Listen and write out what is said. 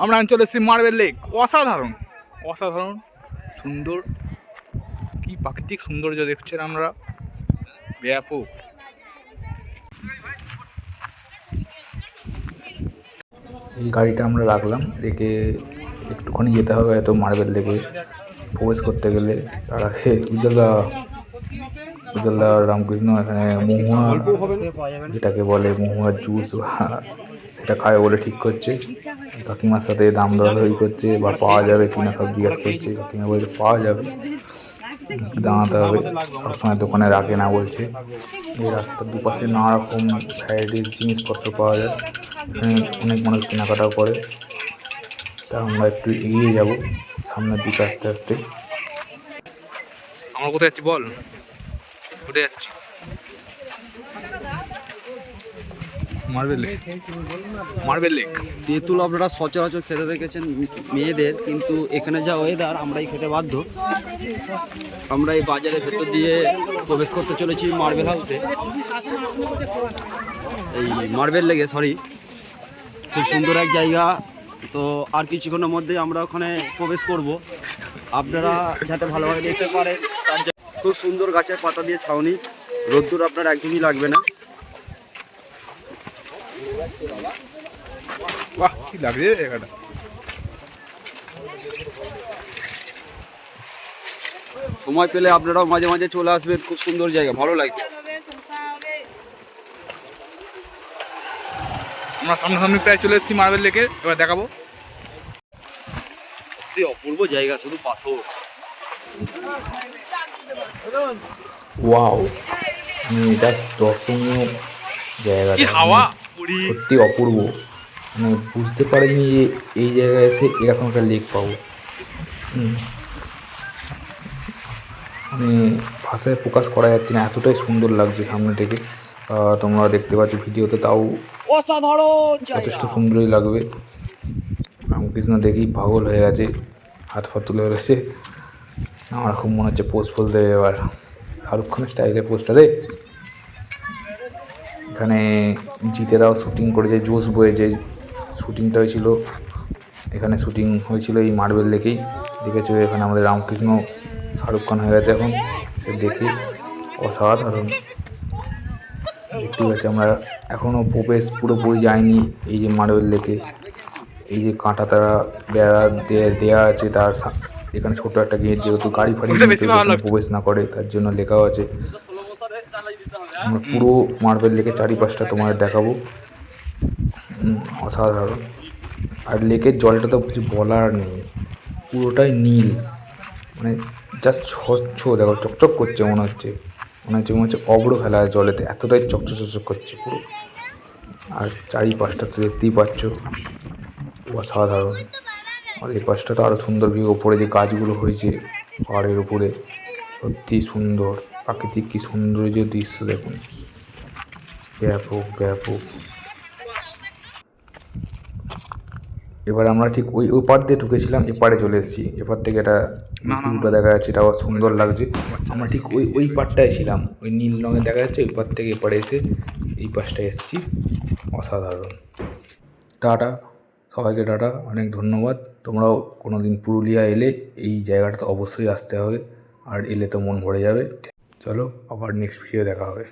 আমরা চলে এসেছি মার্বেল লেক। অসাধারণ অসাধারণ সুন্দর, কি প্রাকৃতিক সৌন্দর্য দেখছেন আমরা, ব্যাপক। এই গাড়িটা আমরা রাখলাম, রেখে একটুখানি যেতে হবে হয়তো মার্বেল লেকে প্রবেশ করতে গেলে। তার আগে উজ্জ্বলদা রামকৃষ্ণ এখানে মহুয়া, যেটাকে বলে মহুয়ার জুস, সেটা খাবে বলে ঠিক করছে। কাকিমার সাথে দাম দরাদরি করছে, বা পাওয়া যাবে কিনা সব জিজ্ঞাসা করছে। কাকিমা বলছে পাওয়া যাবে, দাঁড়াতে হবে, সবসময় দোকানে রাখে না বলছে। এই রাস্তার দুপাশে নানা রকম ভ্যারাইটিস জিনিসপত্র পাওয়া যায়, এখানে অনেক মানুষ কেনাকাটাও করে। তা আমরা একটু এগিয়ে যাব সামনের দিকে আস্তে আস্তে। আমরা কোথায় যাচ্ছি বল? কোথায় যাচ্ছি? Marble lake. মার্বেল লেক তেঁতুল আপনারা সচরাচর খেতে দেখেছেন মেয়েদের, কিন্তু এখানে যা ওয়েদার আমরাই খেতে বাধ্য। আমরা এই বাজারের ভেতর দিয়ে প্রবেশ করতে চলেছি মার্বেল হাউসে, এই মার্বেল লেগে, সরি। খুব সুন্দর এক জায়গা। তো আর কিছুক্ষণের মধ্যেই আমরা ওখানে প্রবেশ করব। আপনারা যাতে ভালোভাবে দেখতে পারেন তার জন্য খুব সুন্দর গাছের পাতা দিয়ে ছাউনি, রোদ্দুর আপনার একদমই লাগবে না। বাহ, কি লাগছে জায়গাটা। সময় পেলে আপনারাও মাঝে মাঝে চলে আসবেন, খুব সুন্দর জায়গা, ভালো লাগবে। আমরা সামনাসামনি প্রায় চলে এসেছি মার্বেল লেকে, এবার দেখাবো। সত্যি অপূর্ব জায়গা, শুধু পাথর। ওয়াও, এটা দর্শনীয় জায়গা, কি হাওয়া, সত্যি অপূর্ব। মানে বুঝতে পারিনি যে এই জায়গায় এসে এরকম একটা লেক পাবো। মানে ভাষায় প্রকাশ করা যাচ্ছে না, এতটাই সুন্দর লাগছে সামনে থেকে। তোমরা দেখতে পাচ্ছ ভিডিওতে, তাও অসাধারণ যথেষ্ট সুন্দরই লাগবে। রামকৃষ্ণ দেখেই পাগল হয়ে গেছে, হাত পা তুলে রয়েছে। আমার খুব মনে হচ্ছে পোজ দেবে এবার, শাহরুখ খানের স্টাইলে পোজটা দে। এখানে জিতেরাও শুটিং করেছে, জোশ বয়ে যে শুটিংটা হয়েছিল, এখানে শুটিং হয়েছিল এই মার্বেল লেকেই। দেখেছো এখানে আমাদের রামকৃষ্ণ শাহরুখ খান হয়ে গেছে এখন, সে দেখে অসাধারণ। দেখতে পাচ্ছি আমরা এখনও প্রবেশ পুরোপুরি যায়নি এই যে মার্বেল লেকে। এই যে কাঁটা তারা বেড়া দেওয়া আছে, তার এখানে ছোটো একটা গেট, যেহেতু গাড়ি ফাড়ি প্রবেশ না করে তার জন্য লেখাও আছে। আমরা পুরো মার্বেল লেকের চারিপাশটা তোমাদের দেখাবো, অসাধারণ। আর লেকের জলটা তো কিছু বলার নেই, পুরোটাই নীল, মানে জাস্ট স্বচ্ছ, দেখো চকচক করছে, মনে হচ্ছে অব্র ফেলা আছে জলেতে, এতটাই চকচক করছে পুরো। আর চারিপাশটা তো দেখতেই পাচ্ছ, অসাধারণ। আর এই পাশটা তো আরও সুন্দর ভিউ, ওপরে যে গাছগুলো হয়েছে পাহাড়ের উপরে, সত্যি সুন্দর প্রাকৃতিক, কি সৌন্দর্য দৃশ্য দেখুন, ব্যাপক ব্যাপক। এবার আমরা ঠিক ওই পার দিয়ে ঢুকেছিলাম, এপারে চলে এসেছি। এপার থেকে এটা ভিউটা দেখা যাচ্ছে, এটাও সুন্দর লাগছে। আমরা ঠিক ওই পারটায় ছিলাম, ওই নীল রঙের দেখা যাচ্ছে, ওই পার থেকে এপারে এসে এই পাশটায় এসেছি। অসাধারণ। টাটা সবাইকে, টাটা, অনেক ধন্যবাদ। তোমরাও কোনো দিন পুরুলিয়া এলে এই জায়গাটা তো অবশ্যই আসতে হবে, আর এলে তো মন ভরে যাবে। চলো, আবার নেক্সট ভিডিও দেখা হবে।